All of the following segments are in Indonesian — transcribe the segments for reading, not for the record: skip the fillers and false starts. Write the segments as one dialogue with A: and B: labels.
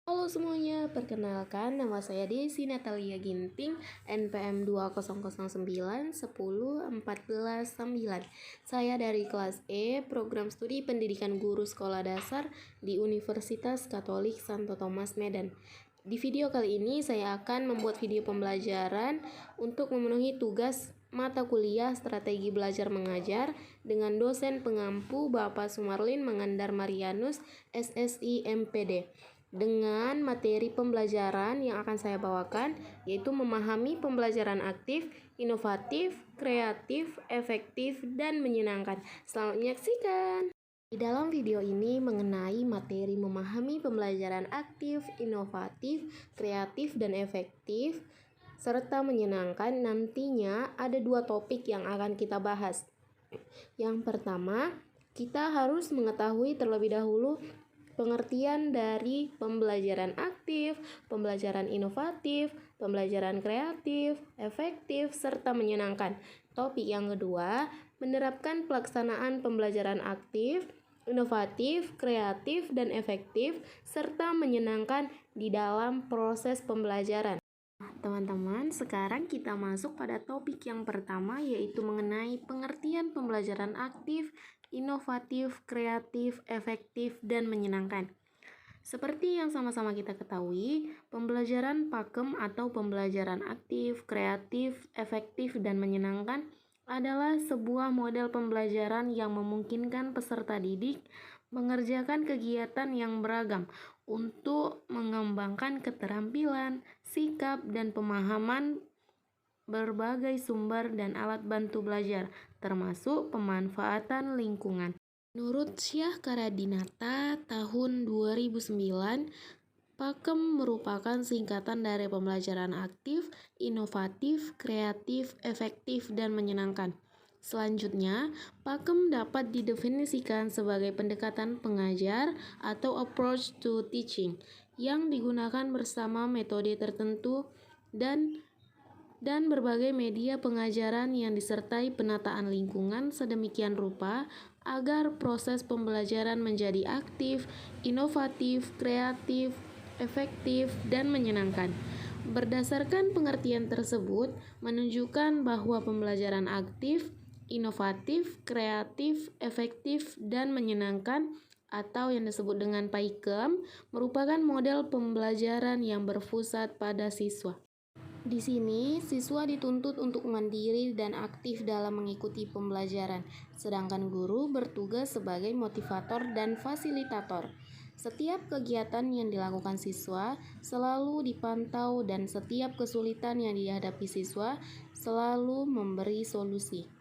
A: Halo semuanya, perkenalkan nama saya Desi Natalia Ginting, NPM 2009 Saya dari kelas E, Program Studi Pendidikan Guru Sekolah Dasar di Universitas Katolik Santo Thomas Medan. Di video kali ini saya akan membuat video pembelajaran untuk memenuhi tugas mata kuliah Strategi Belajar Mengajar dengan dosen pengampu Bapak Sumarlin Mangandar Marianus, SSI MPD. Dengan materi pembelajaran yang akan saya bawakan, yaitu memahami pembelajaran aktif, inovatif, kreatif, efektif, dan menyenangkan. Selamat menyaksikan! Di dalam video ini mengenai materi memahami pembelajaran aktif, inovatif, kreatif, dan efektif, serta menyenangkan. Nantinya ada 2 topik yang akan kita bahas. Yang pertama, kita harus mengetahui terlebih dahulu pengertian dari pembelajaran aktif, pembelajaran inovatif, pembelajaran kreatif, efektif, serta menyenangkan. Topik yang kedua, menerapkan pelaksanaan pembelajaran aktif, inovatif, kreatif, dan efektif, serta menyenangkan di dalam proses pembelajaran. Teman-teman, sekarang kita masuk pada topik yang pertama, yaitu mengenai pengertian pembelajaran aktif, inovatif, kreatif, efektif, dan menyenangkan. Seperti yang sama-sama kita ketahui, pembelajaran pakem atau pembelajaran aktif, kreatif, efektif, dan menyenangkan adalah sebuah model pembelajaran yang memungkinkan peserta didik mengerjakan kegiatan yang beragam untuk mengembangkan keterampilan, sikap, dan pemahaman berbagai sumber dan alat bantu belajar, termasuk pemanfaatan lingkungan. Menurut Syah Karadinata tahun 2009, PAKEM merupakan singkatan dari pembelajaran aktif, inovatif, kreatif, efektif, dan menyenangkan. Selanjutnya, PAKEM dapat didefinisikan sebagai pendekatan pengajar atau approach to teaching yang digunakan bersama metode tertentu dan berbagai media pengajaran yang disertai penataan lingkungan sedemikian rupa agar proses pembelajaran menjadi aktif, inovatif, kreatif, efektif, dan menyenangkan. Berdasarkan pengertian tersebut, menunjukkan bahwa pembelajaran aktif, inovatif, kreatif, efektif, dan menyenangkan atau yang disebut dengan PAIKEM merupakan model pembelajaran yang berpusat pada siswa. Di sini, siswa dituntut untuk mandiri dan aktif dalam mengikuti pembelajaran, sedangkan guru bertugas sebagai motivator dan fasilitator. Setiap kegiatan yang dilakukan siswa selalu dipantau dan setiap kesulitan yang dihadapi siswa selalu memberi solusi.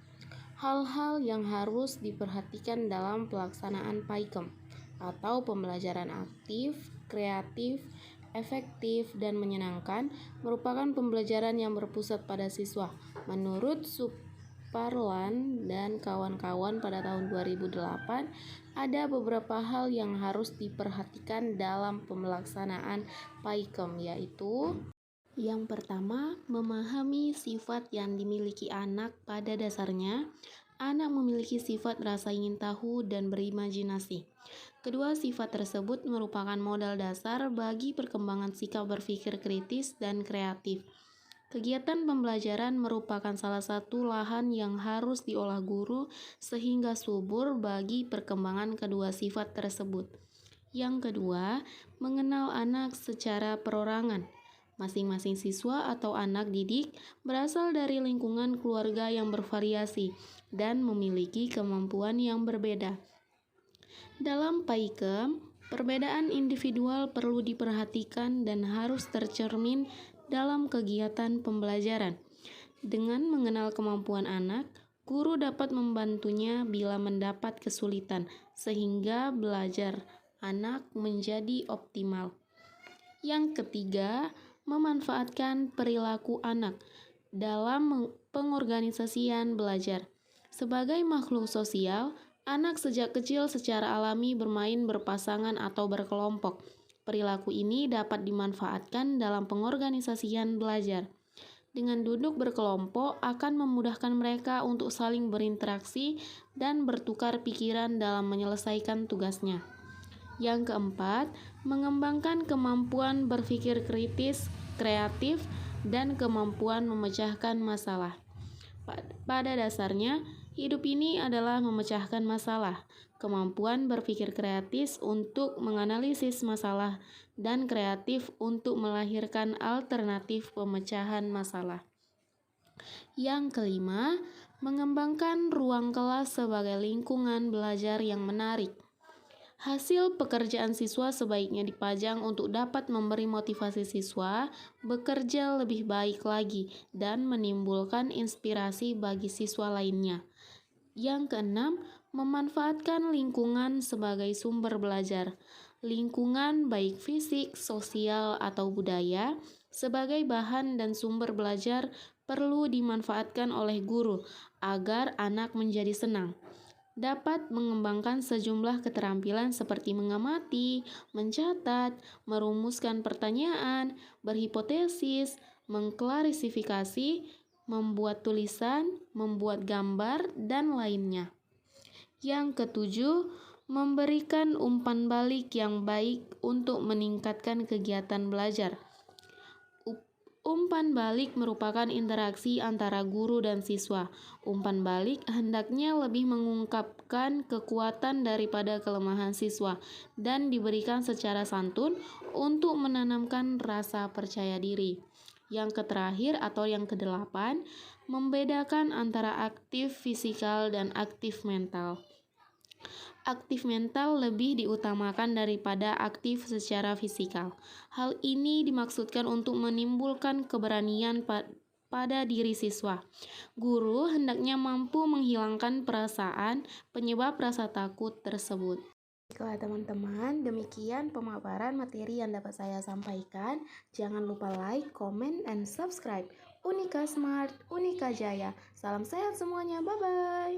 A: Hal-hal yang harus diperhatikan dalam pelaksanaan PAIKEM atau pembelajaran aktif, kreatif, efektif, dan menyenangkan merupakan pembelajaran yang berpusat pada siswa. Menurut Suparlan dan kawan-kawan pada tahun 2008, ada beberapa hal yang harus diperhatikan dalam pelaksanaan PAIKEM, yaitu yang pertama, memahami sifat yang dimiliki anak. Pada dasarnya, anak memiliki sifat rasa ingin tahu dan berimajinasi. Kedua sifat tersebut merupakan modal dasar bagi perkembangan sikap berpikir kritis dan kreatif. Kegiatan pembelajaran merupakan salah satu lahan yang harus diolah guru sehingga subur bagi perkembangan kedua sifat tersebut. Yang kedua, mengenal anak secara perorangan. Masing-masing siswa atau anak didik berasal dari lingkungan keluarga yang bervariasi dan memiliki kemampuan yang berbeda. Dalam PAIKEM, perbedaan individual perlu diperhatikan dan harus tercermin dalam kegiatan pembelajaran. Dengan mengenal kemampuan anak, guru dapat membantunya bila mendapat kesulitan, sehingga belajar anak menjadi optimal. Yang ketiga, memanfaatkan perilaku anak dalam pengorganisasian belajar. Sebagai makhluk sosial, anak sejak kecil secara alami bermain berpasangan atau berkelompok. Perilaku ini dapat dimanfaatkan dalam pengorganisasian belajar. Dengan duduk berkelompok akan memudahkan mereka untuk saling berinteraksi dan bertukar pikiran dalam menyelesaikan tugasnya. Yang keempat, mengembangkan kemampuan berpikir kritis, kreatif, dan kemampuan memecahkan masalah. Pada dasarnya, hidup ini adalah memecahkan masalah. Kemampuan berpikir kreatif untuk menganalisis masalah dan kreatif untuk melahirkan alternatif pemecahan masalah. Yang kelima, mengembangkan ruang kelas sebagai lingkungan belajar yang menarik. Hasil pekerjaan siswa sebaiknya dipajang untuk dapat memberi motivasi siswa bekerja lebih baik lagi dan menimbulkan inspirasi bagi siswa lainnya. Yang keenam, memanfaatkan lingkungan sebagai sumber belajar. Lingkungan baik fisik, sosial, atau budaya sebagai bahan dan sumber belajar perlu dimanfaatkan oleh guru agar anak menjadi senang. Dapat mengembangkan sejumlah keterampilan seperti mengamati, mencatat, merumuskan pertanyaan, berhipotesis, mengklarifikasi, membuat tulisan, membuat gambar, dan lainnya. Yang ketujuh, memberikan umpan balik yang baik untuk meningkatkan kegiatan belajar. Umpan balik merupakan interaksi antara guru dan siswa. Umpan balik hendaknya lebih mengungkapkan kekuatan daripada kelemahan siswa dan diberikan secara santun untuk menanamkan rasa percaya diri. Yang terakhir atau yang kedelapan, membedakan antara aktif fisikal dan aktif mental. Aktif mental lebih diutamakan daripada aktif secara fisikal. Hal ini dimaksudkan untuk menimbulkan keberanian pada diri siswa. Guru hendaknya mampu menghilangkan perasaan penyebab rasa takut tersebut. Baiklah teman-teman, demikian pemaparan materi yang dapat saya sampaikan. Jangan lupa like, comment, and subscribe. Unika Smart, Unika Jaya. Salam sehat semuanya, bye-bye.